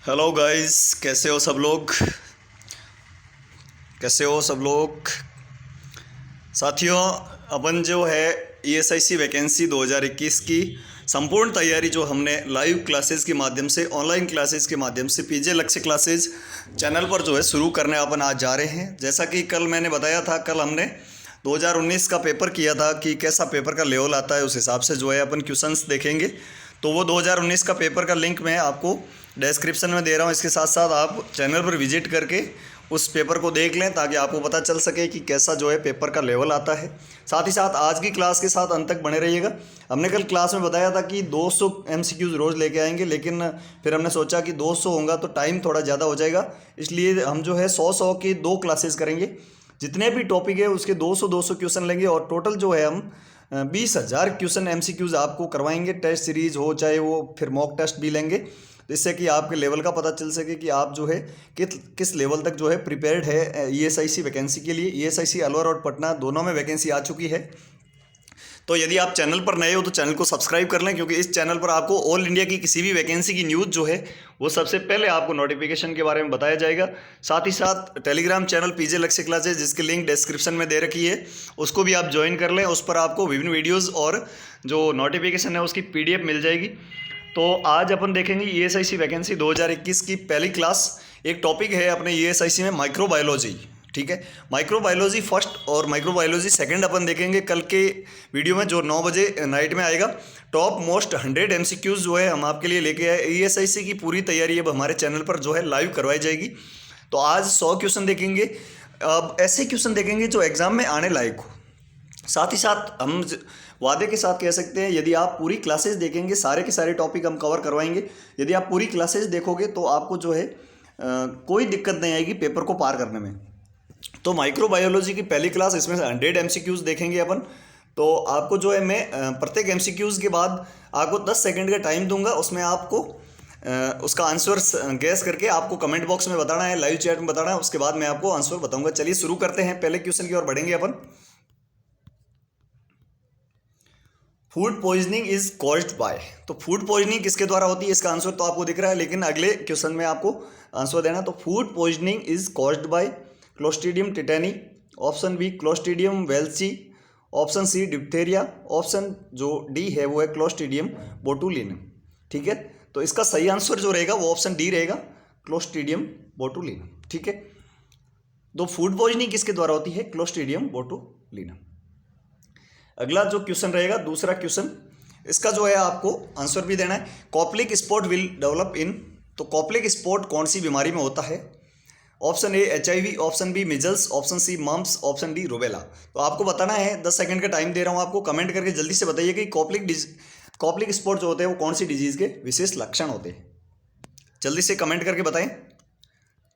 Hello guys, कैसे हो सब लोग। साथियों, अपन जो है ईएसआईसी वैकेंसी 2021 की संपूर्ण तैयारी जो हमने लाइव क्लासेस के माध्यम से, ऑनलाइन क्लासेस के माध्यम से पीजे लक्ष्य क्लासेस चैनल पर जो है शुरू करने अपन आज जा रहे हैं। जैसा कि कल मैंने बताया था, कल हमने 2019 का पेपर किया था कि कैसा पेपर का लेवल आता है, उस हिसाब से जो है अपन क्वेश्चंस देखेंगे। तो वो 2019 का पेपर का लिंक मैं आपको डिस्क्रिप्शन में दे रहा हूँ। इसके साथ साथ आप चैनल पर विजिट करके उस पेपर को देख लें ताकि आपको पता चल सके कि कैसा जो है पेपर का लेवल आता है। साथ ही साथ आज की क्लास के साथ अंत तक बने रहिएगा। हमने कल क्लास में बताया था कि 200 एमसीक्यूज रोज़ लेके आएंगे, लेकिन फिर हमने सोचा कि 200 होगा तो टाइम थोड़ा ज़्यादा हो जाएगा, इसलिए हम जो है 100 की 2 क्लासेस करेंगे। जितने भी टॉपिक है उसके 200 क्वेश्चन लेंगे और टोटल जो है हम 20,000 क्वेश्चन एमसीक्यूज आपको करवाएंगे। टेस्ट सीरीज हो चाहे वो फिर मॉक टेस्ट भी लेंगे, तो इससे कि आपके लेवल का पता चल सके कि आप जो है किस लेवल तक जो है प्रिपेयर्ड है ईएसआईसी वैकेंसी के लिए। ईएसआईसी अलवर और पटना दोनों में वैकेंसी आ चुकी है। तो यदि आप चैनल पर नए हो तो चैनल को सब्सक्राइब कर लें, क्योंकि इस चैनल पर आपको ऑल इंडिया की किसी भी वैकेंसी की न्यूज़ जो है वो सबसे पहले आपको नोटिफिकेशन के बारे में बताया जाएगा। साथ ही साथ टेलीग्राम चैनल पीजे लक्ष्य क्लासेस, जिसकी लिंक डिस्क्रिप्शन में दे रखी है, उसको भी आप ज्वाइन कर लें। उस पर आपको विभिन्न वीडियोज़ और जो नोटिफिकेशन है उसकी पीडीएफ मिल जाएगी। तो आज अपन देखेंगे ईएसआईसी वैकेंसी 2021 की पहली क्लास। एक टॉपिक है अपने ईएसआईसी में माइक्रोबायोलॉजी, ठीक है। माइक्रोबायोलॉजी फर्स्ट और माइक्रोबायोलॉजी सेकंड अपन देखेंगे कल के वीडियो में, जो 9 बजे नाइट में आएगा। टॉप मोस्ट 100 एमसीक्यूज जो है हम आपके लिए लेके आए। ईएसआईसी की पूरी तैयारी अब हमारे चैनल पर जो है लाइव करवाई जाएगी। तो आज 100 क्वेश्चन देखेंगे। अब ऐसे क्वेश्चन देखेंगे जो एग्जाम में आने लायक हो। साथ ही साथ हम वादे के साथ कह सकते हैं, यदि आप पूरी क्लासेस देखेंगे, सारे के सारे टॉपिक हम कवर करवाएंगे। यदि आप पूरी क्लासेस देखोगे तो आपको जो है कोई दिक्कत नहीं आएगी पेपर को पार करने में। तो माइक्रोबायोलॉजी की पहली क्लास, इसमें से 100 एमसीक्यूज देखेंगे अपन। तो आपको जो है मैं प्रत्येक एमसीक्यूज के बाद आपको 10 सेकंड का टाइम दूंगा। उसमें आपको उसका आंसर गैस करके आपको कमेंट बॉक्स में बताना है, लाइव चैट में बताना है। उसके बाद मैं आपको आंसर बताऊंगा। चलिए शुरू करते हैं, पहले क्वेश्चन की ओर बढ़ेंगे अपन। Food poisoning is caused by. तो फूड पॉइजनिंग किसके द्वारा होती है, इसका आंसर तो आपको दिख रहा है, लेकिन अगले क्वेश्चन में आपको आंसर देना। तो food poisoning is caused by clostridium tetani, option B clostridium welchii, option C diphtheria, option जो डी है वो है क्लोस्ट्रीडियम बोटुलिनम। ठीक है, तो इसका सही आंसर जो रहेगा वो ऑप्शन डी रहेगा, क्लोस्ट्रीडियम बोटुलिनम। ठीक है, तो फूड पॉइजनिंग किसके द्वारा होती है, क्लोस्ट्रीडियम बोटुलिनम। अगला जो क्वेश्चन रहेगा, दूसरा क्वेश्चन, इसका जो है आपको आंसर भी देना है। Koplik spot will develop in. तो कॉप्लिक स्पॉट कौन सी बीमारी में होता है? Option A HIV, option B measles, option C mumps, option D rubella. तो आपको बताना है, 10 सेकंड का टाइम दे रहा हूं आपको। कमेंट करके जल्दी से बताइए कि कॉप्लिक स्पॉट जो होते हैं वो कौन सी डिजीज के विशेष लक्षण होते हैं। जल्दी से कमेंट करके बताएं।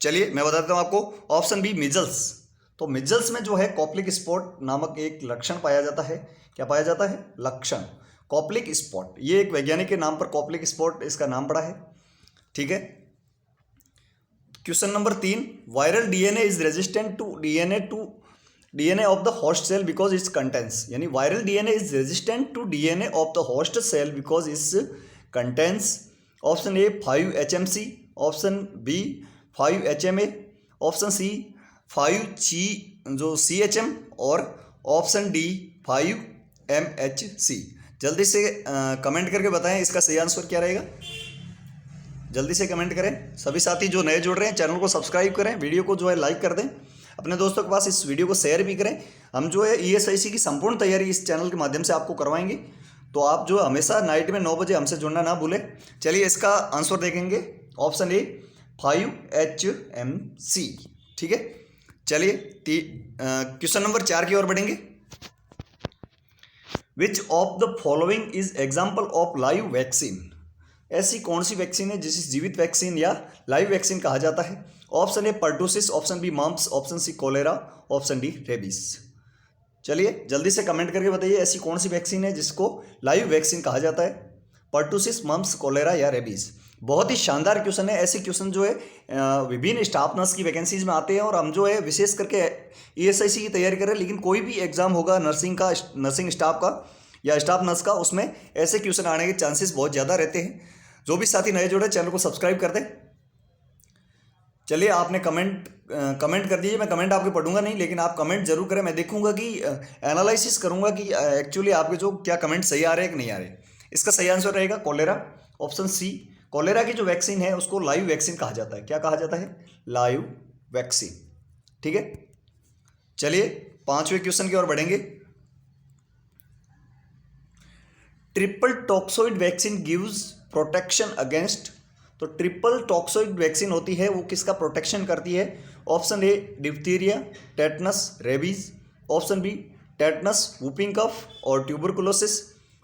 चलिए मैं बताता हूं आपको, ऑप्शन बी मिजल्स। तो मिजल्स में जो है कॉप्लिक स्पॉट नामक एक लक्षण पाया जाता है। क्या पाया जाता है? लक्षण, कॉप्लिक स्पॉट। ये एक वैज्ञानिक के नाम पर कॉप्लिक स्पॉट इसका नाम पड़ा है। ठीक है, question number 3, viral DNA is resistant to DNA of the host cell because its contents. यानी viral DNA is resistant to DNA of the host cell because its contents. Option A 5HMC, option B 5HMA, option C 5G जो CHM, और option D 5MHC। जल्दी से comment करके बताएं इसका सही answer क्या रहेगा। जल्दी से कमेंट करें। सभी साथी जो नए जुड़ रहे हैं चैनल को सब्सक्राइब करें, वीडियो को जो है लाइक कर दें, अपने दोस्तों के पास इस वीडियो को शेयर भी करें। हम जो है ईएसआईसी की संपूर्ण तैयारी इस चैनल के माध्यम से आपको करवाएंगे। तो आप जो हमेशा नाइट में 9 बजे हमसे जुड़ना ना भूलें। चलिए इसका आंसर देखेंगे, ऑप्शन ए 5HMC। ठीक है, चलिए क्वेश्चन नंबर 4 की ओर बढ़ेंगे। विच of the following is example of live vaccine. ऐसी कौन सी वैक्सीन है जिसे जीवित वैक्सीन या लाइव वैक्सीन कहा जाता है? Option A pertussis, option B mumps, option C cholera, option D rabies. चलिए जल्दी से कमेंट करके बताइए ऐसी कौन सी वैक्सीन है जिसको लाइव वैक्सीन कहा जाता है? पर्टूसिस, मम्प्स, कोलेरा या रेबीज। बहुत ही शानदार क्वेश्चन है। ऐसे क्वेश्चन जो है विभिन्न स्टाफ नर्स की वैकेंसीज में आते हैं, और हम जो है विशेष करके ईएसआईसी की तैयारी कर रहे हैं। लेकिन कोई भी एग्जाम होगा नर्सिंग स्टाफ का या स्टाफ नर्स का, उसमें ऐसे क्वेश्चन आने के चांसेस बहुत ज़्यादा रहते हैं। जो भी साथी नए जुड़े चैनल को सब्सक्राइब कर दें। चलिए आपने कमेंट कर दीजिए, मैं कमेंट आपके पढ़ूंगा नहीं, लेकिन आप कमेंट जरूर करें, मैं देखूंगा कि एनालिसिस करूंगा कि एक्चुअली आपके जो क्या कमेंट सही आ रहे हैं कि नहीं आ रहे। इसका सही आंसर रहेगा कोलेरा, ऑप्शन सी। कोलेरा की जो वैक्सीन है उसको लाइव वैक्सीन कहा जाता है। क्या कहा जाता है? Live vaccine. ठीक है, चलिए 5वें क्वेश्चन की ओर बढ़ेंगे। Triple toxoid vaccine gives protection against, तो ट्रिपल टॉक्सोइड वैक्सीन होती है वो किसका प्रोटेक्शन करती है? Option A diphtheria, tetanus, rabies. Option B tetanus, whooping cough और tuberculosis.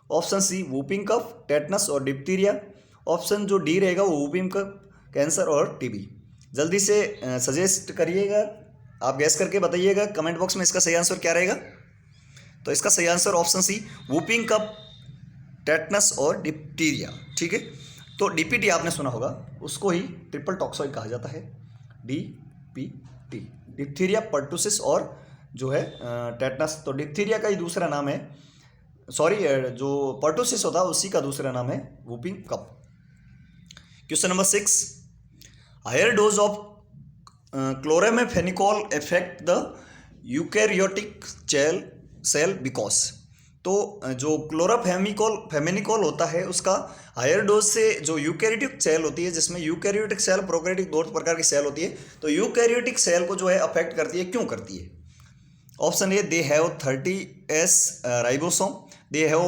Option C whooping cough, tetanus और डिप्थीरिया। ऑप्शन जो डी रहेगा वो वूपिंग कफ, कैंसर और टीबी। जल्दी से सजेस्ट करिएगा, आप गैस करके बताइएगा कमेंट बॉक्स में इसका सही आंसर क्या रहेगा। तो इसका सही answer option C whooping cough, tetanus और डिप्थीरिया। ठीक है, तो डीपीटी आपने सुना होगा, उसको ही ट्रिपल टॉक्सोइड कहा जाता है, डीपीटी। डिप्थीरिया, पर्टुसिस और जो है टेटनस। तो डिप्थीरिया का ही दूसरा नाम है, सॉरी जो पर्टुसिस होता है उसी का दूसरा नाम है whooping cough. Question number 6, higher dose of chloramphenicol effect the eukaryotic cell because, तो जो फेमिनिकोल होता है उसका हायर डोज से जो यूकैरियोटिक सेल होती है, जिसमें यूकैरियोटिक सेल, प्रोकैरियोटिक, दो प्रकार की सेल होती है, तो यूकैरियोटिक सेल को जो है अफेक्ट करती है। क्यों करती है? Option A they have 30S ribosome, they have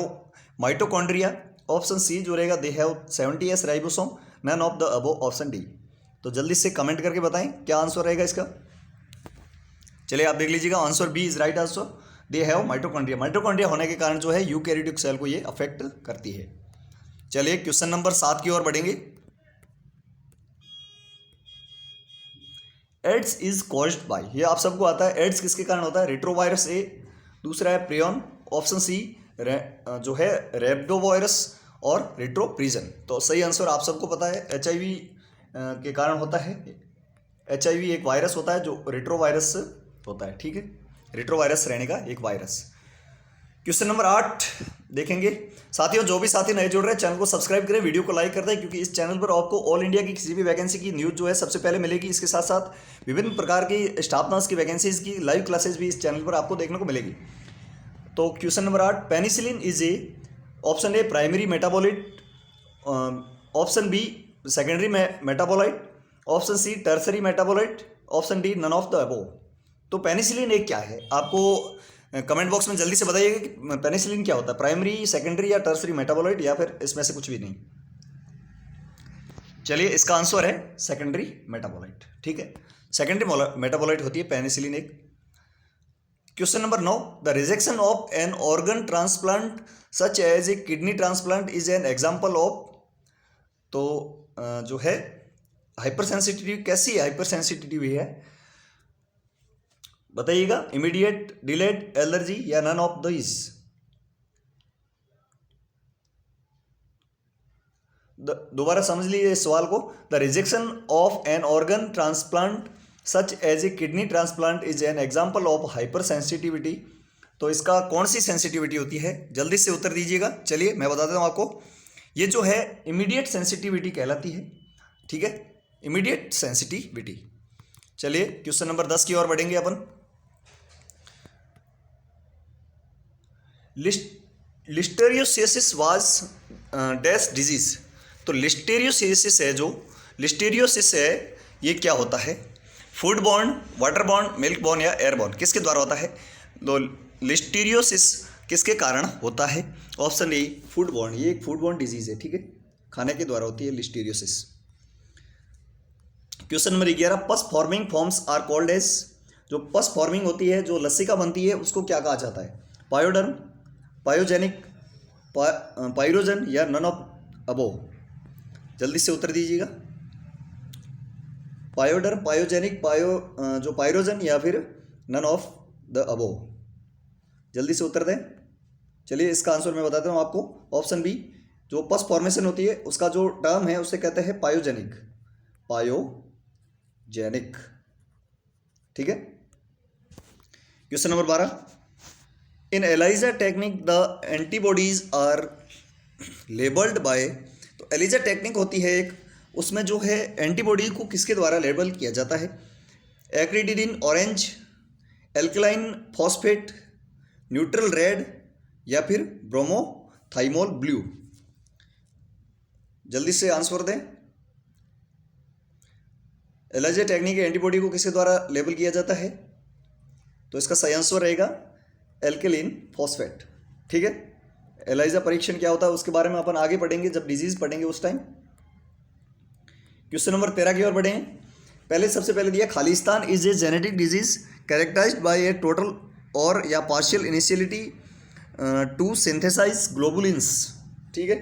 mitochondria. Option C जो रहेगा they have 70S ribosome, none of the above, option D. तो जल्दी से कमेंट करके बताएं क्या आंसर रहेगा इसका। चलिए आप देख लीजिएगा, answer B is right answer, they have mitochondria. Mitochondria होने के कारण जो है यूकैरियोटिक सेल को ये अफेक्ट करती है। चलिए क्वेश्चन नंबर 7 की ओर बढ़ेंगे। एड्स इज कॉज्ड बाय, ये आप सबको आता है, एड्स किसके कारण होता है? रेट्रोवायरस ए, दूसरा है प्रियन, ऑप्शन सी जो है रेब्डोवायरस और रेट्रोप्रिजन। तो सही आंसर आप सबको पता है, HIV के कारण होता है। HIV एक वायरस होता है जो रेट्रोवायरस होता है। ठीक है, रेट्रोवायरस रहने का एक वायरस। क्वेश्चन नंबर 8 देखेंगे। साथियों, जो भी साथी नए जुड़ रहे हैं चैनल को सब्सक्राइब करें, वीडियो को लाइक कर दें, क्योंकि इस चैनल पर आपको ऑल इंडिया की किसी भी वैकेंसी की न्यूज़ जो है सबसे पहले मिलेगी। इसके साथ साथ विभिन्न प्रकार की स्टाफ नर्स की वैकेंसीज की लाइव क्लासेज भी इस चैनल पर आपको देखने को मिलेगी। तो question number 8, penicillin is a, option A primary metabolite, option B secondary metabolite, option C tertiary metabolite, option D none of the above. तो पेनिसिलिन एक क्या है, आपको कमेंट बॉक्स में जल्दी से बताइएगा कि पेनिसिलिन क्या होता है, प्राइमरी, सेकेंडरी या टर्सरी मेटाबोलाइट, या फिर इसमें से कुछ भी नहीं। चलिए इसका आंसर है सेकेंडरी मेटाबोलाइट। ठीक है, सेकेंडरी मेटाबोलाइट होती है पेनिसिलिन एक। Question number 9, the rejection of an organ transplant such as a kidney transplant is an example of, तो जो है हाइपर सेंसिटिव, कैसी हाइपर सेंसिटिव है बताइएगा, इमीडिएट, डिलेड, एलर्जी या नन ऑफ दिस। दोबारा समझ लीजिए इस सवाल को, the rejection of an organ transplant such as a kidney transplant is an example of hyper sensitivity. तो इसका कौन सी सेंसिटिविटी होती है, जल्दी से उत्तर दीजिएगा। चलिए मैं बता देता हूँ आपको, ये जो है इमीडिएट सेंसिटिविटी कहलाती है। ठीक है, इमीडिएट सेंसिटिविटी। चलिए क्वेश्चन नंबर 10 की ओर बढ़ेंगे अपन। लिस्टेरियोसिस वाज डैश डिजीज, तो लिस्टेरियोसिस है, जो लिस्टेरियोसिस है ये क्या होता है? Food borne, water borne, milk born या एयर बॉर्न, किसके द्वारा होता है? तो लिस्टेरियोसिस किसके कारण होता है? ऑप्शन ए फूड बॉर्न, ये एक फूड बॉर्न डिजीज है। ठीक है, खाने के द्वारा होती है listeriosis. Question number 11, pus forming forms are called as, जो पस फॉर्मिंग होती है, जो लस्सी का बनती है, उसको क्या कहा जाता है? पायोडर्म, पायोजेनिक, पायरोजन या नन ऑफ अबोव। जल्दी से उत्तर दीजिएगा, पायोडर्म, पायोजेनिक, जो पायरोजन या फिर नन ऑफ द अबोव। जल्दी से उत्तर दें। चलिए इसका आंसर मैं बताता हूँ आपको, ऑप्शन बी, जो पस फॉर्मेशन होती है उसका जो टर्म है उसे कहते हैं पायोजेनिक, पायोजेनिक। ठीक है, question number 12, in ELISA technique the antibodies are labelled by, तो एलिजा टेक्निक होती है एक, उसमें जो है एंटीबॉडी को किसके द्वारा लेबल किया जाता है? Acridine orange, alkaline phosphate, neutral red या फिर ब्रोमोथाइमोल ब्लू? जल्दी से आंसर दें। एलाइजा टेक्निक एंटीबॉडी को किसके द्वारा लेबल किया जाता है? तो इसका सही आंसर रहेगा एल्कलाइन फॉस्फेट। ठीक है, एलाइजा परीक्षण क्या होता है उसके बारे में अपन आगे पढ़ेंगे, जब डिजीज पढ़ेंगे उस टाइम। क्वेश्चन नंबर 13 की ओर बढ़े। पहले सबसे पहले दिया खालिस्तान is a genetic disease characterised by a total और या पार्शियल इनिशियलिटी टू सिंथेसाइज ग्लोबुलिन्स। ठीक है,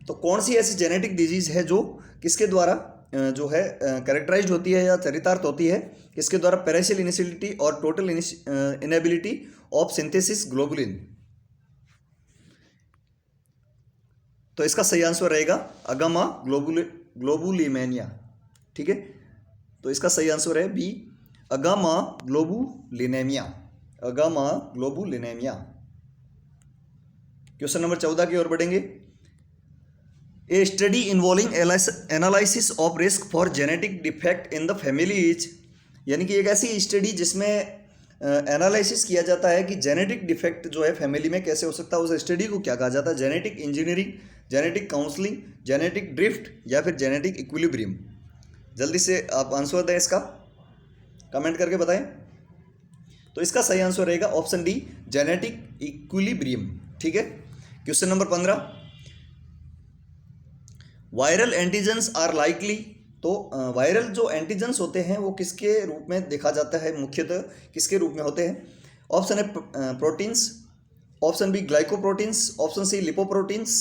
तो कौन सी ऐसी जेनेटिक डिजीज है जो किसके द्वारा जो है कैरेक्टराइज्ड होती है या चरितार्थ होती है, किसके द्वारा? पैराशियल इनिशियलिटी और total inability of synthesis globulin. तो इसका सही आंसर रहेगा अगामा ग्लोबुलिनेमिया। ठीक है, तो इसका सही आंसर है B, agammaglobulinaemia. Agammaglobulinaemia. Question number 14 की ओर बढ़ेंगे। A study involving analysis of risk for genetic defect in the family is, यानी कि एक ऐसी स्टडी जिसमें एनालिसिस किया जाता है कि जेनेटिक डिफेक्ट जो है फैमिली में कैसे हो सकता है, उस स्टडी को क्या कहा जाता है? Genetic engineering, genetic counselling, genetic drift या फिर जेनेटिक इक्विलिब्रियम? जल्दी से आप आंसर दें इसका, कमेंट करके बताएं। तो इसका सही आंसर रहेगा ऑप्शन डी, जेनेटिक इक्विलिब्रियम। ठीक है, question number 15। Viral antigens are likely, तो वायरल जो एंटीजेंस होते हैं वो किसके रूप में देखा जाता है? मुख्यतः किसके रूप में होते हैं? ऑप्शन है proteins, option B glycoproteins, option C lipoproteins,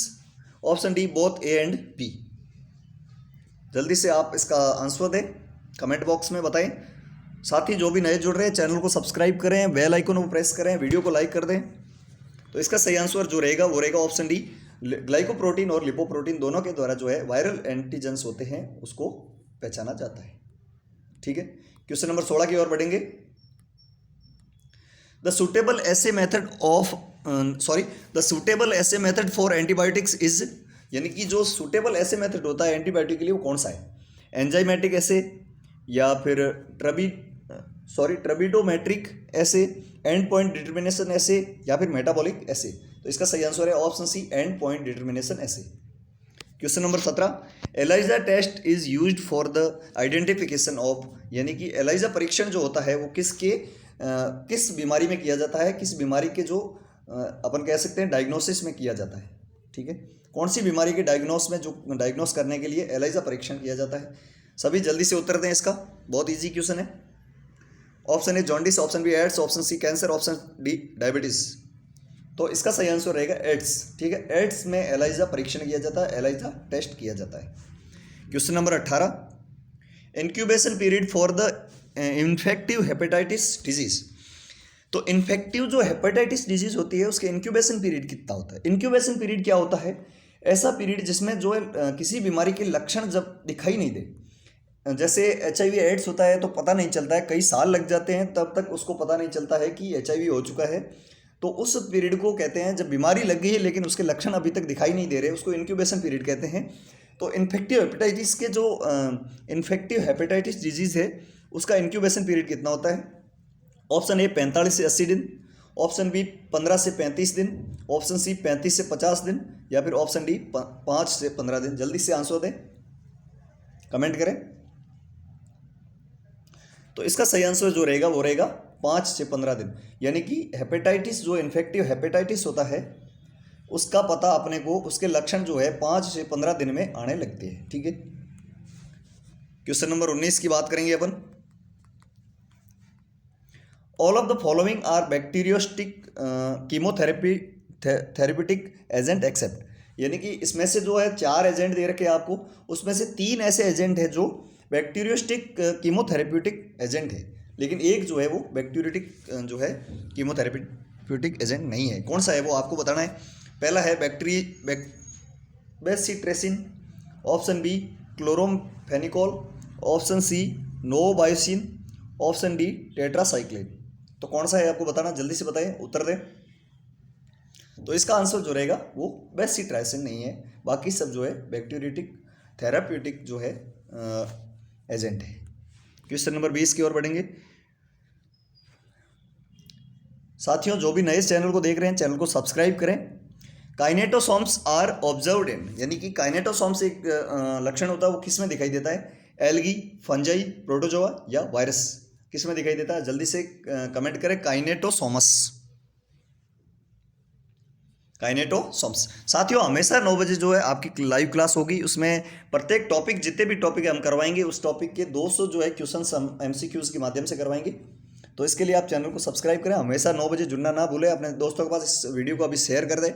option D both A and B. जल्दी से आप इसका आंसर दें, कमेंट बॉक्स में बताएं। साथ ही जो भी नए जुड़ रहे हैं चैनल को सब्सक्राइब करें, बेल आइकन को प्रेस करें, वीडियो को लाइक कर दें। तो इसका सही आंसर जो रहेगा वो रहेगा ऑप्शन डी, ग्लाइकोप्रोटीन और लिपोप्रोटीन दोनों के द्वारा जो है वायरल एंटीजेंस होते हैं उसको पहचाना जाता है। ठीक है, क्वेश्चन नंबर 16 की ओर बढ़ेंगे। The suitable essay method for antibiotics is, यानी कि जो सुटेबल एसे मेथड होता है एंटीबायोटिक के लिए वो कौन सा है? एंजाइमेटिक एसे या फिर turbidometric assay, end point determination assay या फिर मेटाबॉलिक एसे? तो इसका सही आंसर है option C, end point determination assay. Question number 17। ELISA test is used for the identification of, यानी कि एलाइजा परीक्षण जो होता है वो किस बीमारी में किया जाता है? किस बीमारी के जो अपन कह सकते हैं डायग्नोसिस में किया जाता है? ठीक है, कौन सी बीमारी के डायग्नोस करने के लिए एलाइजा परीक्षण किया जाता है? सभी जल्दी से उत्तर दें इसका, बहुत ईजी क्वेश्चन है। Option A jaundice, option B AIDS, option C cancer, option D diabetes. तो इसका सही आंसर रहेगा एड्स। ठीक है, एड्स में एलाइजा परीक्षण किया जाता है, एलाइजा टेस्ट किया जाता है। Question number 18। Incubation period for the infective hepatitis disease, तो इन्फेक्टिव जो हेपेटाइटिस डिजीज होती है उसके इंक्यूबेशन पीरियड कितना होता है? इंक्यूबेशन पीरियड क्या होता है? ऐसा पीरियड जिसमें जो है किसी बीमारी के लक्षण जब दिखाई नहीं दे, जैसे HIV एड्स होता है तो पता नहीं चलता है, कई साल लग जाते हैं तब तक उसको पता नहीं चलता है कि HIV हो चुका है, तो उस पीरियड को कहते हैं जब बीमारी लग गई है लेकिन उसके लक्षण अभी तक दिखाई नहीं दे रहे, उसको इंक्यूबेशन पीरियड कहते हैं। तो इन्फेक्टिव हेपेटाइटिस के जो इन्फेक्टिव हेपेटाइटिस डिजीज़ है उसका इंक्यूबेशन पीरियड कितना होता है? ऑप्शन ए 45 से 80 दिन, ऑप्शन बी 15 से 35 दिन, ऑप्शन सी 35 से 50 दिन या फिर ऑप्शन डी 5 से 15 दिन। जल्दी से आंसर दें, कमेंट करें। तो इसका सही आंसर जो रहेगा वो रहेगा 5 से 15 दिन, यानी कि हेपेटाइटिस जो इन्फेक्टिव हेपेटाइटिस होता है उसका पता अपने को, उसके लक्षण जो है 5 से 15 दिन में आने लगते हैं। ठीक है, क्वेश्चन नंबर 19 की बात करेंगे अपन। All of the following are bacteriostatic therapeutic agent except, यानी कि इसमें से जो है 4 एजेंट दे रखे हैं आपको, उसमें से 3 ऐसे एजेंट है जो बैक्टीरियोस्टिक कीमोथेरेप्यूटिक एजेंट है, लेकिन एक जो है वो बैक्टीरियोटिक जो है कीमोथेरेप्यूटिक एजेंट नहीं है। कौन सा है वो आपको बताना है। पहला है bacitracin, option B chloramphenicol, option C novobiocin, option D tetracycline. तो कौन सा है आपको बताना, जल्दी से बताएं, उत्तर दें। तो इसका आंसर जो रहेगा वो बेसिट्रेसिन नहीं है, बाकी सब जो है बैक्टीरियोटिक थेराप्यूटिक जो है एजेंट है। क्वेश्चन नंबर 20 की ओर बढ़ेंगे। साथियों, जो भी नए चैनल को देख रहे हैं, चैनल को सब्सक्राइब करें। काइनेटोसोम्स आर ऑब्जर्व्ड इन, यानी कि काइनेटोसोम्स एक लक्षण होता है, वो किस में दिखाई देता है? एल्गी, फंजाई, प्रोटोजोआ या वायरस, किस में दिखाई देता है? जल्दी से कमेंट करें। काइनेटोसोमस, काइनेटोसोम्स। साथियों, हमेशा 9 बजे जो है आपकी लाइव क्लास होगी, उसमें प्रत्येक टॉपिक, जितने भी टॉपिक हम करवाएंगे, उस टॉपिक के 200 जो है क्वेश्चन हम MCQs के माध्यम से करवाएंगे। तो इसके लिए आप चैनल को सब्सक्राइब करें, हमेशा 9 बजे जुड़ना ना भूलें। अपने दोस्तों के पास इस वीडियो को अभी शेयर कर दें।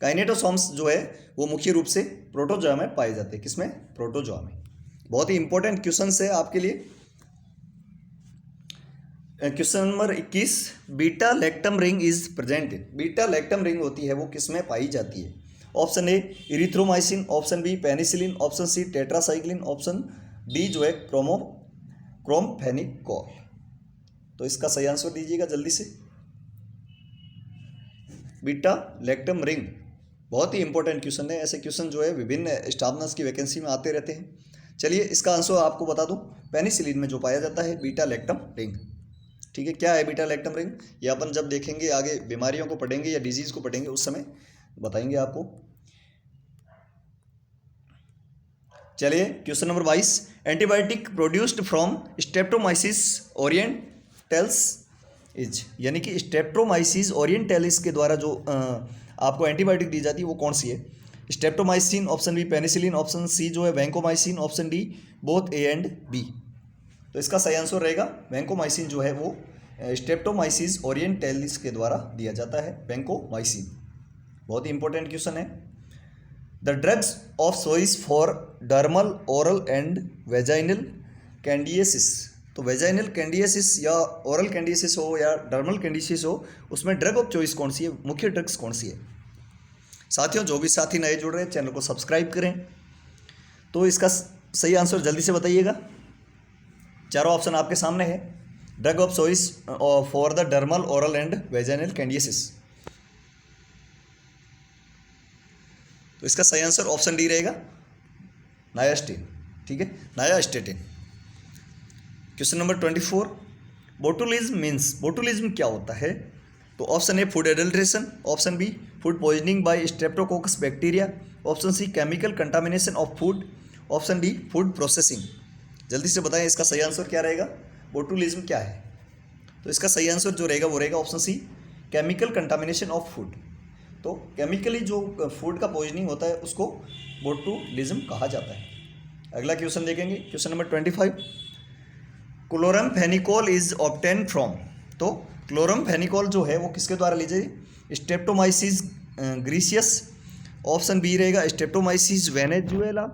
काइनेटोसोम्स जो है वो मुख्य रूप से प्रोटोजोआ में पाए जाते हैं। किसमें? प्रोटोजोआ में। बहुत ही इंपॉर्टेंट क्वेश्चन है आपके लिए। Question number 21, beta lactam ring is present in. Beta lactam ring होती है वो किसमें पाई जाती है? Option A erythromycin, option B penicillin, option C tetracycline, option D जो है क्रोमफेनिकोल। तो इसका सही आंसर दीजिएगा जल्दी से। बीटा लैक्टम रिंग बहुत ही इंपॉर्टेंट क्वेश्चन है। ऐसे क्वेश्चन जो है विभिन्न स्टाफ नर्स की वैकेंसी में आते रहते हैं। चलिए इसका आंसर आपको बता दूं, पेनिसिलिन में जो पाया जाता है बीटा लैक्टम रिंग। ठीक है, क्या है बीटा लैक्टम रिंग? ये अपन जब देखेंगे आगे, बीमारियों को पढ़ेंगे या डिजीज को पढ़ेंगे, उस समय बताएंगे आपको। चलिए question number 22, antibiotic produced from Streptomyces orientals is, यानी कि स्ट्रेप्टोमाइसिस ओरिएंटलिस के द्वारा जो आपको एंटीबायोटिक दी जाती है वो कौन सी है? Streptomycin, option B penicillin, option C जो है vancomycin, option D both A and B. तो इसका सही आंसर रहेगा वैंकोमाइसिन जो है वो स्ट्रेप्टोमाइसिस ओरिएंटलिस के द्वारा दिया जाता है, वैंकोमाइसिन। बहुत ही इंपॉर्टेंट क्वेश्चन है। The drugs of choice for dermal, oral and vaginal candidiasis. तो वेजाइनल कैंडिडियासिस या ओरल कैंडिडियासिस हो या डर्मल कैंडिडियासिस हो, उसमें ड्रग ऑफ चॉइस कौन सी है? मुख्य ड्रग्स कौन सी है? साथियों, जो भी साथी नए जुड़ रहे हैं, चैनल को सब्सक्राइब करें। तो इसका सही आंसर जल्दी से बताइएगा। चारों ऑप्शन आपके सामने है। Drug of choice for the dermal, oral and vaginal candidiasis. तो इसका सही आंसर ऑप्शन डी रहेगा, नायास्टिन। ठीक है, nystatin. Question number 24, botulism means, botulism क्या होता है? तो option A food adulteration, option B food poisoning by streptococcus bacteria, option C chemical contamination of food, option D food processing. जल्दी से बताएं इसका सही आंसर क्या रहेगा? बोटुलिज्म क्या है? तो इसका सही आंसर जो रहेगा वो रहेगा option C, chemical contamination of food. तो केमिकली जो फूड का पॉइजनिंग होता है उसको बोटुलिज्म कहा जाता है। अगला क्वेश्चन देखेंगे, question number 25, chloramphenicol is obtain from. तो क्लोरमफेनिकोल जो है वो किसके द्वारा ली जाए? स्ट्रेप्टोमाइसिस ग्रीसियस, ऑप्शन बी रहेगा streptomyces venezuelae,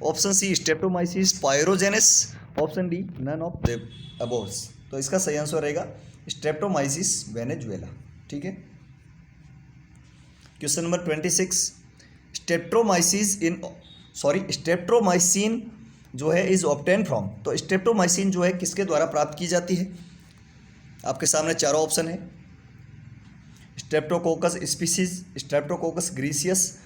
option C streptomyces pyogenes, option D none of the aboves. तो इसका सही आंसर रहेगा स्ट्रेप्टोमाइसिस वेनेजुएला। ठीक है, क्वेश्चन नंबर 26, स्ट्रेप्टोमाइसिन जो है इज ऑब्टेन फ्रॉम। तो स्ट्रेप्टोमाइसिन जो है किसके द्वारा प्राप्त की जाती है? आपके सामने चारों ऑप्शन है। स्ट्रेप्टोकोकस स्पीसीज, स्ट्रेप्टोकोकस ग्रीसियस,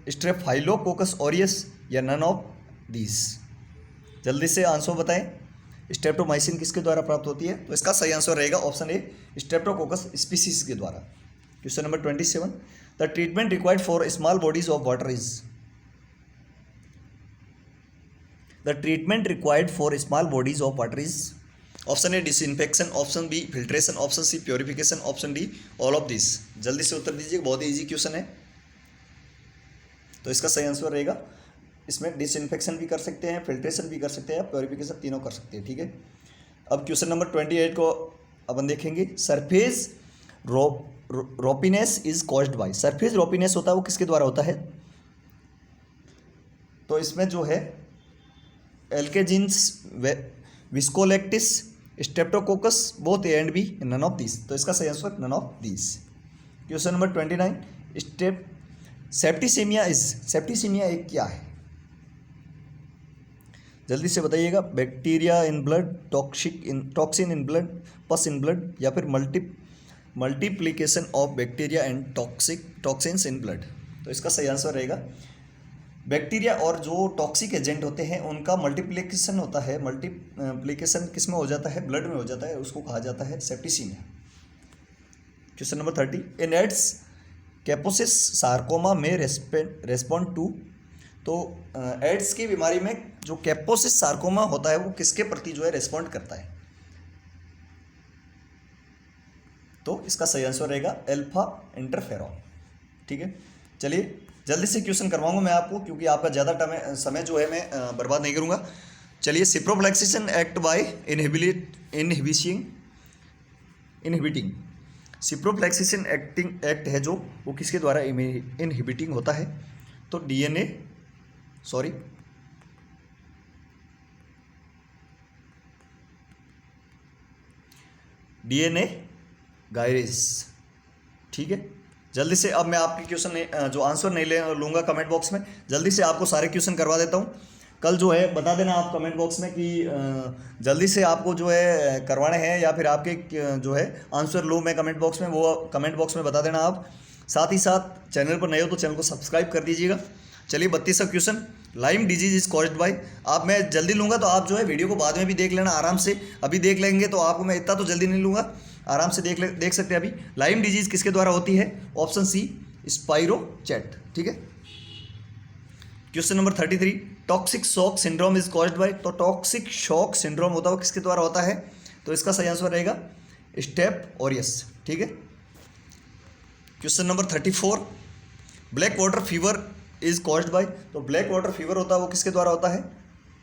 स्ट्रेप्हाइलोकोकस ऑरियस या नन ऑफ दीज। जल्दी से आंसर बताएं, स्ट्रेप्टोमाइसिन किसके द्वारा प्राप्त होती है? तो इसका सही आंसर रहेगा ऑप्शन ए, स्ट्रेप्टोकोकस स्पीसीज के द्वारा। Question number 27, the treatment required for small bodies of water is. The treatment required for small bodies of water is, option A disinfection, option B filtration, option C purification, option D all of this. जल्दी से उत्तर दीजिए, बहुत easy question है। तो इसका सही answer रहेगा, इसमें डिसइंफेक्शन भी कर सकते हैं, फिल्ट्रेशन भी कर सकते हैं, प्योरिफिकेशन, तीनों कर सकते हैं। ठीक है, अब क्वेश्चन नंबर 28 को अपन देखेंगे। Surface ropiness is caused by. Surface ropiness होता है वो किसके द्वारा होता है? तो इसमें जो है alcaligenes, viscolactis, streptococcus, both A and B, none of this. तो इसका सही answer none of this. Question number 29, septicaemia is. Septicaemia एक क्या है? जल्दी से बताइएगा। Bacteria in blood, toxin in blood, pus in blood, या फिर multiplication of bacteria and toxins in blood. तो इसका सही आंसर रहेगा बैक्टीरिया और जो टॉक्सिक एजेंट होते हैं उनका मल्टीप्लिकेशन होता है, मल्टीप्लिकेशन किस में हो जाता है, ब्लड में हो जाता है, उसको कहा जाता है सेप्टिसीमिया। क्वेश्चन नंबर 30, इन एड्स कैपोसिस सार्कोमा में रेस्पॉन्ड टू, तो एड्स की बीमारी में जो कैपोसिस सार्कोमा होता है वो किसके प्रति जो है रेस्पॉन्ड करता है, तो इसका सही आंसर रहेगा अल्फा इंटरफेरॉन। ठीक है, चलिए जल्दी से क्वेश्चन करवाऊंगा मैं आपको, क्योंकि आपका ज़्यादा समय जो है मैं बर्बाद नहीं करूंगा। चलिए, सिप्रोफ्लेक्सेशन एक्ट बाय इनहिबिटिंग, सिप्रोफ्लेक्सेशन एक्ट है जो वो किसके द्वारा इनहिबिटिंग होता है, तो डीएनए गायरेज। ठीक है, जल्दी से अब मैं आपके क्वेश्चन जो आंसर नहीं लूँगा कमेंट बॉक्स में, जल्दी से आपको सारे क्वेश्चन करवा देता हूँ। कल जो है बता देना आप कमेंट बॉक्स में कि जल्दी से आपको जो है करवाने हैं या फिर आपके जो है आंसर लो मैं कमेंट बॉक्स में, वो कमेंट बॉक्स में बता देना आप। साथ ही साथ चैनल पर नए हो तो चैनल को सब्सक्राइब कर दीजिएगा। चलिए 32वां question, Lyme disease is caused by, आप मैं जल्दी लूँगा तो आप जो है वीडियो को बाद में भी देख लेना आराम से, अभी देख लेंगे तो आपको मैं इतना तो जल्दी नहीं लूँगा, आराम से देख सकते हैं अभी। लाइम डिजीज किसके द्वारा होती है, ऑप्शन सी स्पाइरोचेट। ठीक है, question number 33, toxic shock syndrome is caused by, तो टॉक्सिक शॉक सिंड्रोम होता है वो किसके द्वारा होता है, तो इसका सही आंसर रहेगा स्टेप ऑरियस। ठीक है, question number 34, black water fever is caused by, तो ब्लैक वाटर फीवर होता है वो किसके द्वारा होता है,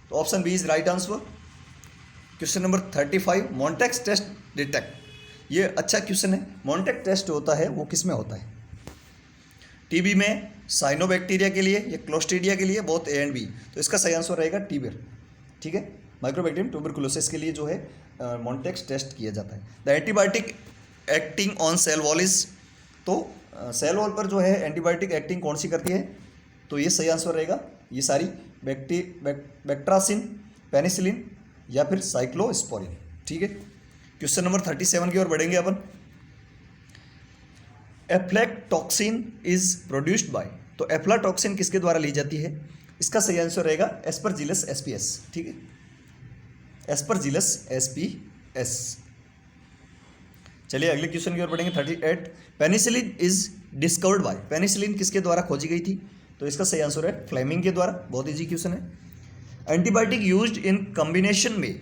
तो option B is right answer. Question number 35, Mantoux test detect, ये अच्छा क्वेश्चन है। मॉन्टेक टेस्ट होता है वो किस में होता है, टीबी में, साइनोबैक्टीरिया के लिए या क्लोस्ट्रीडिया के लिए, बोथ ए एंड बी, तो इसका सही आंसर रहेगा टीबिर। ठीक है, माइक्रोबैक्टीरियम ट्यूबरकुलोसिस के लिए जो है मॉन्टेक्स टेस्ट किया जाता है। The antibiotic acting on sale wall is, तो सेल वॉल पर जो है एंटीबायोटिक एक्टिंग कौन सी करती है, तो ये सही आंसर रहेगा ये सारी बैक्ट्रासिन, पेनिसिलिन या फिर साइक्लोस्पोरिन। ठीक है, क्वेश्चन नंबर 37 की ओर बढ़ेंगे अपन। एफ्लैटॉक्सिन इज प्रोड्यूस्ड बाय, तो एफ्लैटॉक्सिन किसके द्वारा ली जाती है, इसका सही आंसर रहेगा एस्परजिलस एसपीएस। ठीक है, एस्परजिलस एसपीएस। चलिए अगले क्वेश्चन की ओर बढ़ेंगे। 38, penicillin is discovered by, penicillin किसके द्वारा खोजी गई थी, तो इसका सही आंसर है फ्लेमिंग के द्वारा। बहुत इजी क्वेश्चन है। एंटीबायोटिक यूज्ड इन कॉम्बिनेशन में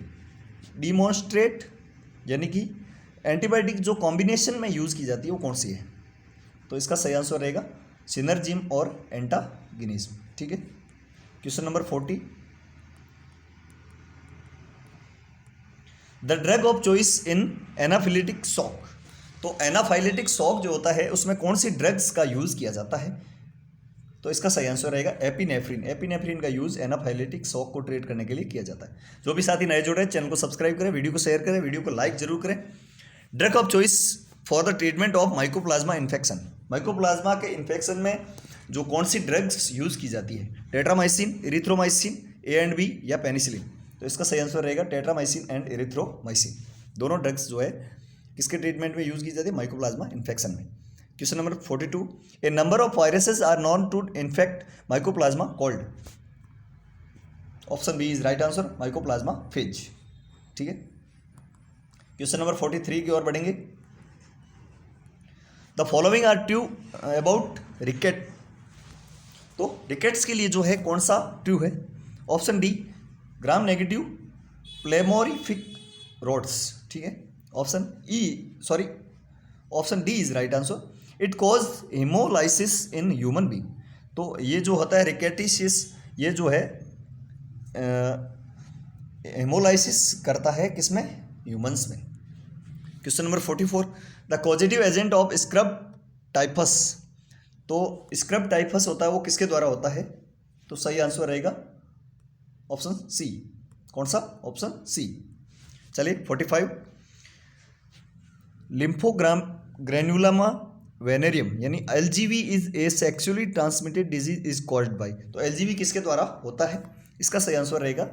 डिमॉन्स्ट्रेट, यानी कि एंटीबायोटिक जो कॉम्बिनेशन में यूज़ की जाती है वो कौन सी है, तो इसका सही आंसर रहेगा सिनर्जिम और एंटागोनिज्म। ठीक है, question number 40, the drug of choice in anaphylactic shock, तो एनाफाइलेटिक शॉक जो होता है उसमें कौन सी ड्रग्स का यूज़ किया जाता है, तो इसका सही आंसर रहेगा एपिनेफ्रिन। एपिनेफ्रिन का यूज़ एनाफाइलेटिक शॉक को ट्रीट करने के लिए किया जाता है। जो भी साथी नए जुड़ रहे हैं चैनल को सब्सक्राइब करें, वीडियो को शेयर करें, वीडियो को लाइक जरूर करें। Drug of choice for the treatment of mycoplasma infection, mycoplasma के इन्फेक्शन में जो कौन सी ड्रग्स यूज़ की जाती है, tetramycin, erythromycin, A and B या पेनिसिलिन, तो इसका सही आंसर रहेगा टेट्रामाइसिन एंड इरिथ्रोमाइसिन। दोनों ड्रग्स जो है किसके ट्रीटमेंट में यूज़ की जाती है, माइकोप्लाज्मा इन्फेक्शन में। Question number 42, a number of viruses are known to infect mycoplasma called, option B is right answer, mycoplasma phage. ठीक है, क्वेश्चन नंबर 43 की ओर बढ़ेंगे। The following are true about ricket, तो रिकेट्स के लिए जो है कौन सा ट्रू है, option D gram negative pleomorphic rods. ठीक है, option D is right answer. It cause haemolysis in human being, तो ये जो होता है रिकेटिसिस, ये जो है हेमोलाइसिस करता है किसमें, ह्यूमंस में। Question number 44, the causative agent of scrub typhus, तो स्क्रब टाइफस होता है वो किसके द्वारा होता है, तो सही आंसर रहेगा ऑप्शन सी। कौन सा, ऑप्शन सी। चलिए 45, लिम्फोग्राम ग्रेनुलोमा वेनेरियम यानी LGV is a sexually transmitted disease is caused by, तो एलजीवी किसके द्वारा होता है, इसका सही आंसर रहेगा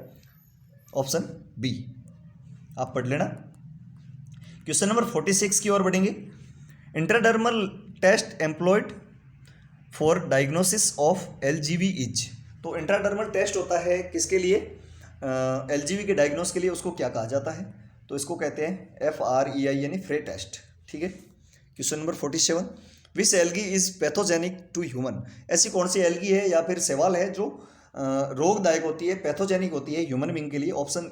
ऑप्शन बी, आप पढ़ लेना। क्वेश्चन नंबर 46 की ओर बढ़ेंगे। Intradermal test employed for diagnosis of LGV is, तो इंट्राडर्मल टेस्ट होता है किसके लिए, एलजीवी के डायग्नोस के लिए। उसको क्या कहा जाता है, तो इसको कहते हैं FREI यानी फ्रे टेस्ट। ठीक है। Question number 47, which algae is pathogenic to human. ऐसी कौन सी एल्गी है या फिर सवाल है जो रोगदायक होती है, पैथोजेनिक होती है ह्यूमन बींग के लिए। ऑप्शन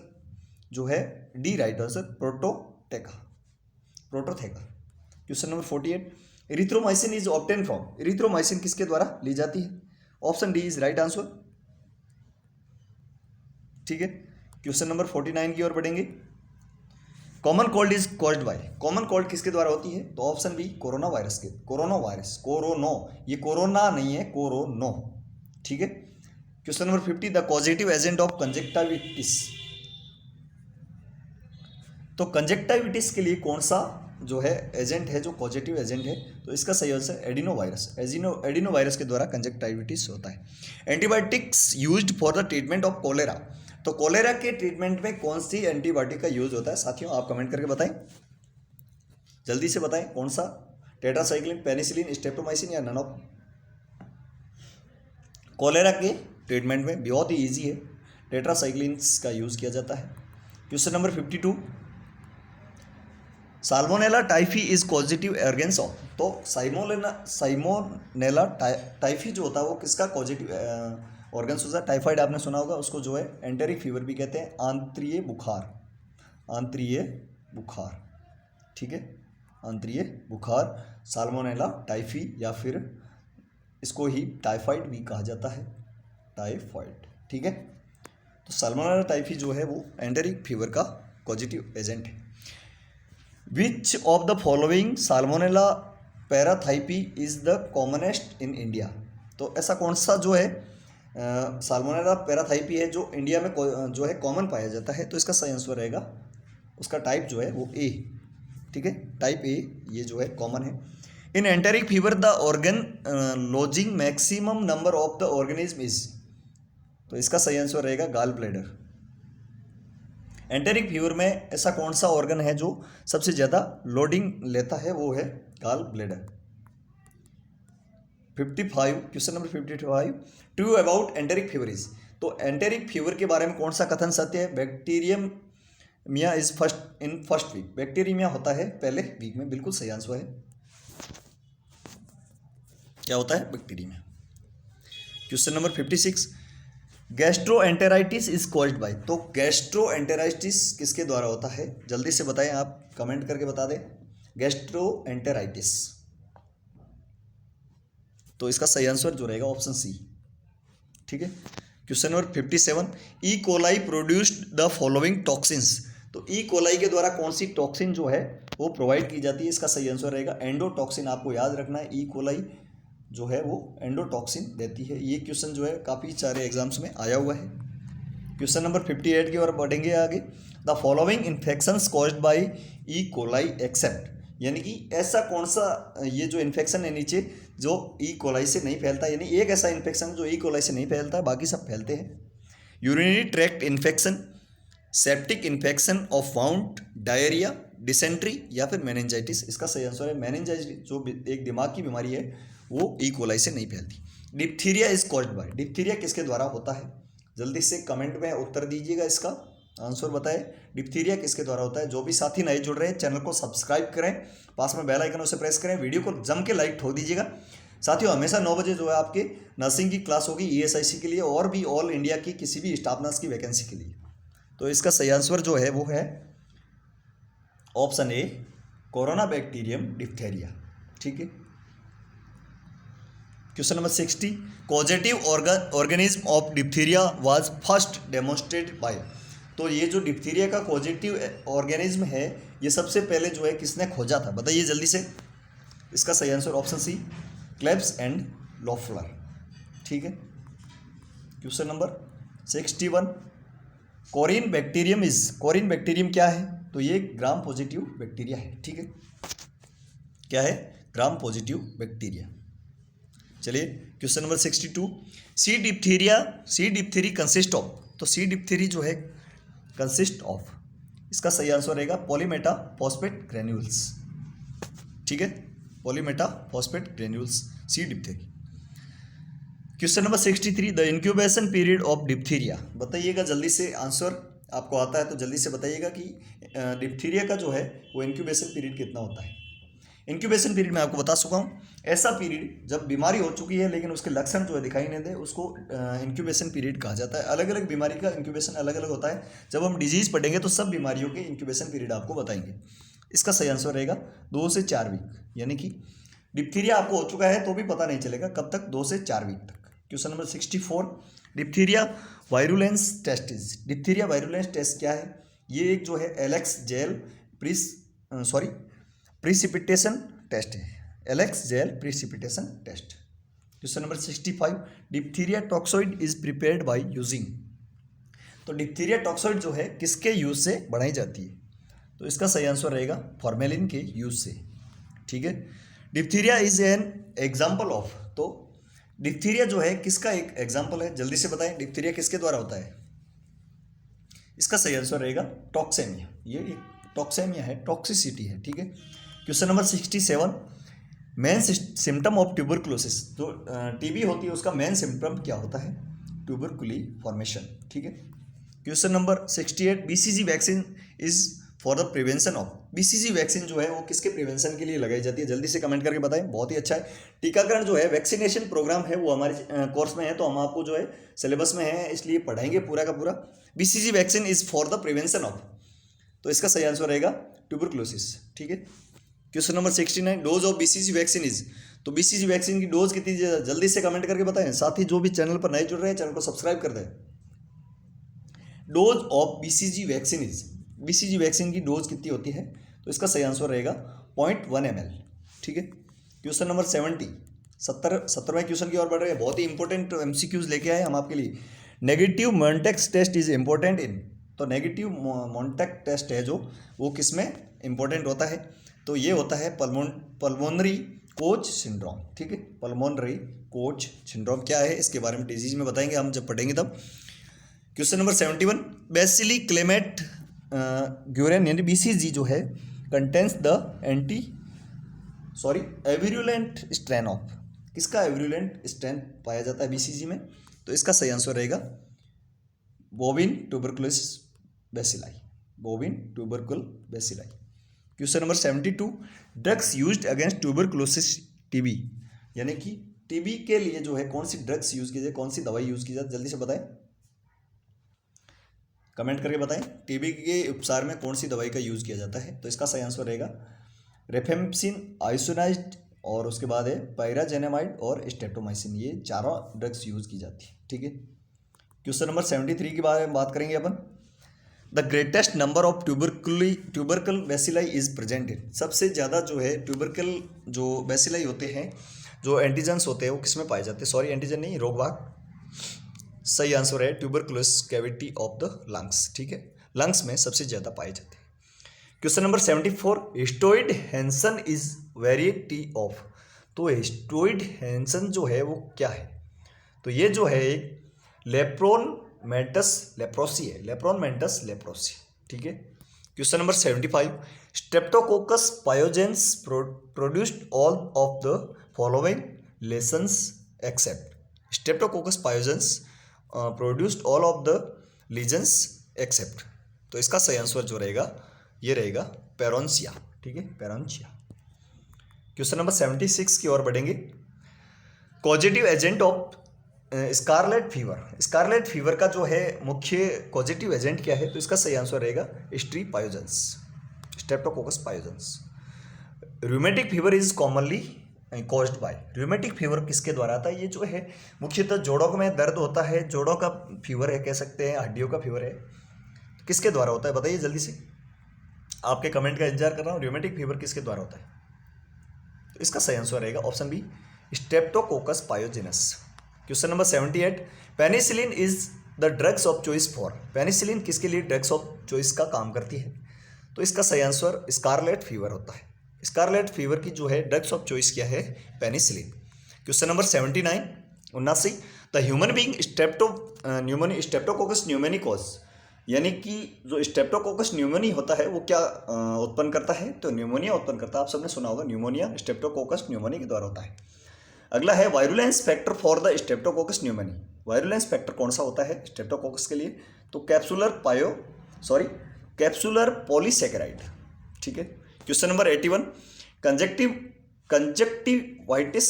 जो है D right answer, prototheca. Question number 48, erythromycin is obtain from. Erythromycin किसके द्वारा ली जाती है। Option D is right answer. ठीक है। क्वेश्चन नंबर 49 की ओर बढ़ेंगे। Common cold is caused by. Common cold किसके द्वारा होती है, तो ऑप्शन बी कोरोना वायरस के। कोरोना वायरस, कोरोनो, ये कोरोना नहीं है, कोरोनो। ठीक है। Question number 50, the positive agent of conjunctivitis. तो कंजक्टाइविटिस के लिए कौन सा जो है एजेंट है, जो पॉजिटिव एजेंट है, तो इसका सही answer adeno virus. Adeno virus के द्वारा कंजक्टाइविटिस होता है। Antibiotics used for the treatment of cholera. तो कोलेरा के ट्रीटमेंट में कौन सी एंटीबायोटिक का यूज होता है साथियों, आप कमेंट करके बताएं, जल्दी से बताएं कौन सा। टेट्रासाइक्लिन, पेनिसिलिन, स्ट्रेप्टोमाइसिन या नन ऑफ। कोलेरा के ट्रीटमेंट में बहुत ही ईजी है, टेट्रासाइक्लिन्स का यूज किया जाता है। Question number 52, salmonella typhi is positive एर्गेंस ऑफ। तो साइमोनेला टाइफी जो होता है वो किसका पॉजिटिव ऑर्गन्स होता है। टाइफाइड आपने सुना होगा, उसको जो है एंटेरिक फीवर भी कहते हैं, आंत्रिय बुखार। ठीक है, आंत्रिय बुखार, साल्मोनेला टाइफी, या फिर इसको ही टाइफाइड भी कहा जाता है, टाइफाइड। ठीक है। तो साल्मोनेला टाइफी जो है वो एंटेरिक फीवर का पॉजिटिव एजेंट है। Which of the following salmonella paratyphi is the commonest in India. तो ऐसा कौन सा जो है साल्मोनेला पैराथाइपी है जो इंडिया में जो है कॉमन पाया जाता है, तो इसका सही आंसर रहेगा, उसका टाइप जो है वो ए। ठीक है, टाइप ए ये जो है कॉमन है। In enteric fever the organ lodging maximum number of the organism is. तो इसका सही आंसर रहेगा गाल ब्लैडर। एंटेरिक फीवर में ऐसा कौन सा ऑर्गन है जो सबसे ज़्यादा लोडिंग लेता है, वो है gall bladder. 55, question number 55, true about enteric fever is. तो एंटेरिक फीवर के बारे में कौन सा कथन सत्य है। Bacteraemia is first week. Bacteraemia होता है पहले वीक में, बिल्कुल सही आंसर है। क्या होता है, bacteraemia. Question number 56, gastroenteritis is caused by. तो गैस्ट्रोएंटेराइटिस किसके द्वारा होता है, जल्दी से बताएं, आप कमेंट करके बता दें। गैस्ट्रोएंटेराइटिस, तो इसका सही आंसर जो रहेगा ऑप्शन सी। ठीक है। Question number 57, E coli produced the following toxins. तो ई कोलाई के द्वारा कौन सी टॉक्सिन जो है वो प्रोवाइड की जाती है, इसका सही आंसर रहेगा एंडोटॉक्सिन। आपको याद रखना है, ई कोलाई जो है वो एंडोटॉक्सिन देती है। ये क्वेश्चन जो है काफ़ी सारे एग्जाम्स में आया हुआ है। क्वेश्चन नंबर 58 की ओर बढ़ेंगे आगे। The following infections caused by E coli except. यानी कि ऐसा कौन सा ये जो इन्फेक्शन है नीचे जो ई कोलाई से नहीं फैलता, यानी एक ऐसा इन्फेक्शन जो ई कोलाई से नहीं फैलता है, बाकी सब फैलते हैं। Urinary tract infection, septic infection of wound, diarrhoea, dysentery या फिर मेनिंजाइटिस। इसका सही आंसर है मेनिंजाइटिस, जो एक दिमाग की बीमारी है वो ई कोलाई से नहीं फैलती। Diphtheria is caused bye. Diphtheria किसके द्वारा होता है, जल्दी से कमेंट में उत्तर दीजिएगा, इसका आंसर बताएं। डिप्थीरिया किसके द्वारा होता है। जो भी साथी नए जुड़ रहे हैं चैनल को सब्सक्राइब करें, पास में बेल आइकन उसे प्रेस करें, वीडियो को जम के लाइक ठोक दीजिएगा। साथियों हमेशा 9 बजे जो है आपके नर्सिंग की क्लास होगी ESIC के लिए और भी ऑल इंडिया की किसी भी स्टाफ नर्स की वैकेंसी के लिए। तो इसका सही आंसर जो है वो है option A, corynebacterium diphtheria. ठीक है। Question number 60, causative organism of diphtheria was first demonstrated by. तो ये जो डिप्थीरिया का पॉजिटिव ऑर्गेनिज्म है ये सबसे पहले जो है किसने खोजा था, बताइए जल्दी से। इसका सही answer option C, Klebs and Loeffler. ठीक है। Question number 61, corynebacterium is. Corynebacterium क्या है, तो ये ग्राम पॉजिटिव बैक्टीरिया है। ठीक है, क्या है, ग्राम पॉजिटिव बैक्टीरिया। चलिए question number 62, C diphtheriae consist of. तो सी डिप्थीरी जो है कंसिस्ट ऑफ, इसका सही आंसर रहेगा पॉलीमेटा फॉस्फेट ग्रेन्यूल्स। ठीक है, polymetaphosphate granules, C diphtheriae. Question number 63, the incubation period of diphtheria. बताइएगा जल्दी से, आंसर आपको आता है तो जल्दी से बताइएगा कि डिप्थीरिया का जो है वो इंक्यूबेशन पीरियड कितना होता है। इंक्यूबेशन पीरियड मैं आपको बता चुका हूँ, ऐसा पीरियड जब बीमारी हो चुकी है लेकिन उसके लक्षण जो है दिखाई नहीं दे, उसको इंक्यूबेशन पीरियड कहा जाता है। अलग अलग बीमारी का इंक्यूबेशन अलग अलग होता है। जब हम डिजीज़ पढ़ेंगे तो सब बीमारियों के इंक्यूबेशन पीरियड आपको बताएंगे। इसका सही आंसर रहेगा 2 से 4 वीक, यानी कि डिप्थीरिया आपको हो चुका है तो भी पता नहीं चलेगा कब तक, 2 से 4 वीक तक। Question number 64, diphtheria virulence test is. Diphtheria virulence test क्या है? ये एक जो है एलेक्स जेल प्रिसिपिटेशन टेस्ट है, Elek's gel precipitation test. Question number 65, diphtheria toxoid is prepared by using. तो डिप्थीरिया टॉक्सोइड जो है किसके यूज से बनाई जाती है? तो इसका सही आंसर रहेगा फॉर्मेलिन के यूज से। ठीक है, diphtheria is an example of. तो डिप्थीरिया जो है किसका एक एग्जाम्पल है? जल्दी से बताएं, डिप्थीरिया किसके द्वारा होता है? इसका सही आंसर रहेगा टॉक्सेमिया। ये एक टॉक्सेमिया है, टॉक्सिसिटी है। ठीक है, question number 67, main symptom of tuberculosis. जो टीबी होती है उसका मेन सिम्टम क्या होता है? ट्यूबरकुली फॉर्मेशन। ठीक है, question number 68, BCG vaccine is for the prevention of. BCG vaccine जो है वो किसके प्रिवेंशन के लिए लगाई जाती है? जल्दी से कमेंट करके बताएं, बहुत ही अच्छा है। टीकाकरण जो है वैक्सीनेशन प्रोग्राम है वो हमारे कोर्स में है, तो हम आपको जो है सिलेबस में है इसलिए पढ़ाएंगे पूरा का पूरा। BCG vaccine is for the prevention of, तो इसका सही आंसर रहेगा ट्यूबरकुलोसिस। ठीक है, question number 69, dose of BCG vaccine is. तो बीसीजी वैक्सीन की डोज कितनी, जल्दी से कमेंट करके बताएं। साथ ही जो भी चैनल पर नए जुड़ रहे हैं चैनल को सब्सक्राइब कर दें। Dose of BCG vaccine is, BCG vaccine की डोज कितनी होती है? तो इसका सही आंसर रहेगा 0.1 ml। ठीक है, क्वेश्चन नंबर 70, 70वें क्वेश्चन की ओर बढ़ रहे हैं। बहुत ही इंपॉर्टेंट एमसीक्यूज लेके आए हम आपके लिए। Negative Mantoux test is important in. तो नेगेटिव मॉन्टेक टेस्ट है जो वो किस में इंपॉर्टेंट होता है? तो ये होता है पल्मोनरी कोच सिंड्रोम। ठीक है, पल्मोनरी कोच सिंड्रोम क्या है इसके बारे में डिजीज में बताएंगे हम जब पढ़ेंगे तब। क्वेश्चन नंबर 71, बेसिली क्लेमेट ग्यूरेन यानी बीसीजी जो है कंटेंस द एविरुलेंट स्ट्रेन ऑफ। किसका एविरुलेंट स्ट्रेन पाया जाता है बीसीजी में? तो इसका सही आंसर रहेगा bovine tuberculosis bacilli, bovine tubercle bacilli. Question number 72, drugs used against tuberculosis TB, यानी कि टीबी के लिए जो है कौन सी ड्रग्स यूज की जाए, कौन सी दवाई यूज की जाए? जल्दी से बताएं, कमेंट करके बताएं, टीबी के उपचार में कौन सी दवाई का यूज़ किया जाता है? तो इसका सही आंसर रहेगा रेफेम्पसिन, आइसोनाइज्ड और उसके बाद है पायराजेनेमाइड और स्ट्रेप्टोमाइसिन। ये चारों ड्रग्स यूज़ की जाती है। ठीक है, क्वेश्चन नंबर 73 के बारे में बात करेंगे अपन। The greatest number of tubercle bacilli is present in. सबसे ज़्यादा जो है ट्यूबरकल जो बेसिलाई होते हैं, जो एंटीजेंस होते हैं वो किस में पाए जाते हैं? सॉरी, एंटीजन नहीं, रोगवाहक। सही आंसर है tuberculosis cavity of the lungs. ठीक है, लंग्स में सबसे ज़्यादा पाए जाते हैं। Question number 74, histoid Hansen is variety of. तो हिस्टोइड हैंसन जो है वो क्या है? तो ये जो है एक लेप्रोनमेंटस लेप्रोसी है, लेप्रोनमेंटस लेप्रोसी। ठीक है, question number 75, streptococcus pyogenes produced all of the following lesions except. Streptococcus pyogenes produced all of the lesions except. तो इसका सही आंसर जो रहेगा ये रहेगा पेरोन्सिया। ठीक है, पेरोन्सिया। क्वेश्चन नंबर 76 की ओर बढ़ेंगे। Causative agent of scarlet fever. Scarlet fever का जो है मुख्य कॉजेटिव एजेंट क्या है? तो इसका सही आंसर रहेगा स्ट्री pyogenes, streptococcus pyogenes. Rheumatic fever is commonly caused by. Rheumatic fever किसके द्वारा आता है? ये जो है मुख्यतः जोड़ों में दर्द होता है, जोड़ों का फीवर है कह सकते हैं, हड्डियों का फीवर है। तो किसके द्वारा होता है बताइए जल्दी से, आपके कमेंट का इंतजार कर रहा हूँ। रूमेटिक फीवर किसके द्वारा होता है? तो इसका सही आंसर रहेगा option B, streptococcus pyogenes. Question number 78, penicillin is the drugs of choice for. Penicillin किसके लिए ड्रग्स ऑफ चॉइस का काम करती है? तो इसका सही आंसर स्कारलेट फीवर होता है। स्कारलेट फीवर की जो है ड्रग्स ऑफ चॉइस क्या है? Penicillin. Question number 79, 79, the human being Streptococcus pneumoniae cause. यानी कि जो स्ट्रेप्टोकोकस न्यूमोनी होता है वो क्या उत्पन्न करता है? तो न्यूमोनिया उत्पन्न करता है। आप सबने सुना होगा न्यूमोनिया स्ट्रेप्टोकोकस न्यूमोनी के द्वारा होता है। अगला है virulence factor for the Streptococcus pneumoniae. Virulence factor कौन सा होता है स्ट्रेप्टोकोकस के लिए? तो कैप्सुलर पॉलीसेकेराइड। ठीक है। Question number 81,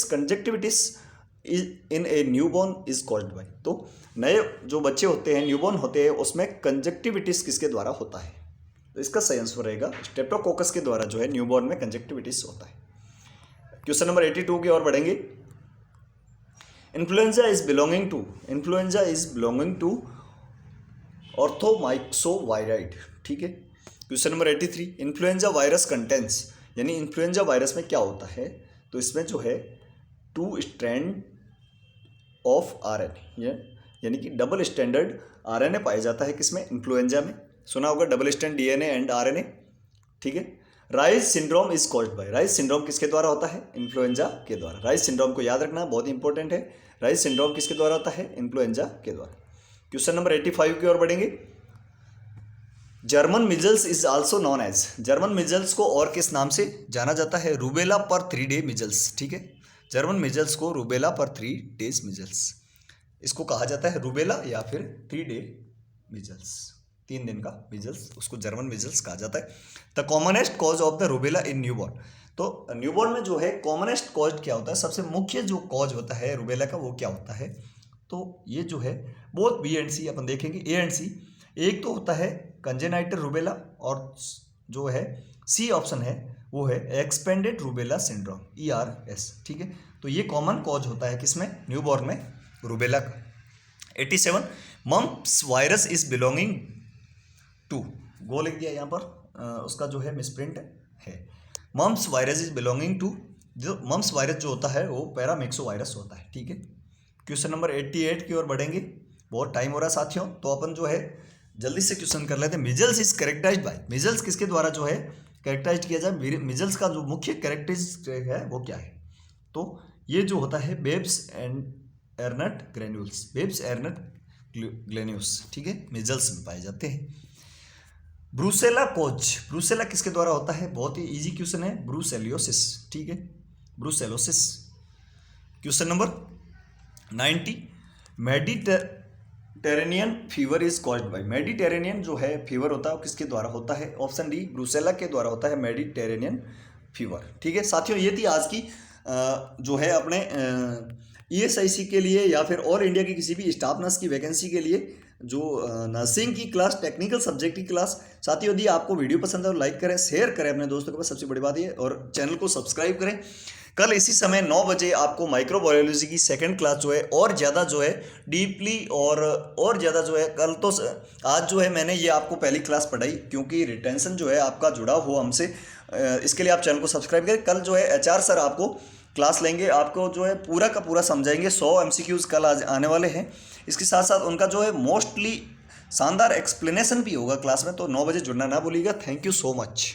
conjunctivitis in a newborn is caused by. तो नए जो बच्चे होते हैं, न्यूबॉर्न होते हैं, उसमें कंजक्टिविटिस किसके द्वारा होता है? तो इसका सही आंसर रहेगा स्ट्रेप्टोकोकस के द्वारा जो है न्यूबॉर्न में कंजक्टिविटिस होता है। क्वेश्चन नंबर 82 की ओर बढ़ेंगे। Influenza is belonging to orthomyxoviridae. ठीक है। Question number 83, influenza virus contents, यानी इन्फ्लुएंजा वायरस में क्या होता है? तो इसमें जो है 2 स्ट्रैंड ऑफ आरएनए, यानी कि डबल स्टैंडर्ड आरएनए पाया जाता है किसमें? इन्फ्लुएंजा में। सुना होगा double stand DNA and RNA. ठीक है। Rise syndrome is caused bye. Rise syndrome किसके द्वारा होता है? इन्फ्लुएंजा के द्वारा। राइज सिंड्रोम को याद रखना, बहुत इंपॉर्टेंट है। राइज सिंड्रोम किसके द्वारा होता है? इन्फ्लुएंजा के द्वारा। क्वेश्चन नंबर 85 की ओर बढ़ेंगे। German measles is also known as. German measles को और किस नाम से जाना जाता है? रूबेला पर 3 डे मिजल्स। ठीक है। जर्मन मिजल्स को रूबेला पर 3 डेज मिजल्स, इसको कहा जाता है रूबेला या फिर 3 डे मिजल्स, 3 दिन का मिजल्स, उसको जर्मन मिजल्स कहा जाता है। The commonest cause of the rubella in newborn. तो न्यूबॉर्न में जो है कॉमनेस्ट कॉज क्या होता है? सबसे मुख्य जो कॉज होता है रूबेला का वो क्या होता है? तो ये जो है बोथ बी एंड सी अपन देखेंगे, ए एंड सी। एक तो होता है कंजेनाइटल रूबेला और जो है सी ऑप्शन है वो है एक्सपेंडेड रूबेला सिंड्रोम, ERS। ठीक है। तो ये कॉमन कॉज होता है किसमें? न्यूबॉर्न में रूबेला का। 87, mumps virus is belonging to, गो लिख दिया यहाँ पर, उसका जो है मिसप्रिंट है। Mumps virus is belonging to, जो मम्प्स वायरस जो होता है वो पैरामिक्सो वायरस होता है। ठीक है। क्वेश्चन नंबर 88 की ओर बढ़ेंगे। बहुत टाइम हो रहा है साथियों, तो अपन जो है जल्दी से क्वेश्चन कर लेते हैं। Measles is characterised by. Measles किसके द्वारा जो है कैरेक्टराइज किया जाए? मिजल्स का जो मुख्य कैरेक्टरिस्टिक है वो क्या है? तो ये जो होता है Babes and Ernst granules, Babes Ernst granules. ठीक है। मिजल्स में पाए जाते हैं। ब्रूसेला कोज, ब्रूसेला किसके द्वारा होता है? बहुत ही इजी क्वेश्चन है, ब्रूसेलियोसिस। ठीक है। Brucellosis. Question number 90, Mediterranean fever is caused bye. Mediterranean जो है फीवर होता है वो किसके द्वारा होता है? ऑप्शन डी, ब्रूसेला के द्वारा होता है मेडिटेरेनियन फीवर। ठीक है साथियों, ये थी आज की जो है अपने ESIC के लिए या फिर ऑल इंडिया की किसी भी स्टाफ नर्स की वैकेंसी के लिए जो नर्सिंग की क्लास, टेक्निकल सब्जेक्ट की क्लास। साथियों यदि आपको वीडियो पसंद है तो लाइक करें, शेयर करें अपने दोस्तों के पास, सबसे बड़ी बात ये, और चैनल को सब्सक्राइब करें। कल इसी समय 9 बजे आपको माइक्रोबायोलॉजी की सेकंड क्लास जो है और ज़्यादा जो है डीपली और ज़्यादा जो है, कल तो आज जो है मैंने ये आपको पहली क्लास पढ़ाई क्योंकि रिटेंशन जो है आपका जुड़ा हुआ हमसे, इसके लिए आप चैनल को सब्सक्राइब करें। कल जो है HR सर आपको क्लास लेंगे, आपको जो है पूरा का पूरा समझाएंगे। 100 MCQs कल आज आने वाले हैं। इसके साथ साथ उनका जो है मोस्टली शानदार एक्सप्लेनेशन भी होगा क्लास में। तो 9 बजे जुड़ना ना भूलिएगा। Thank you so much.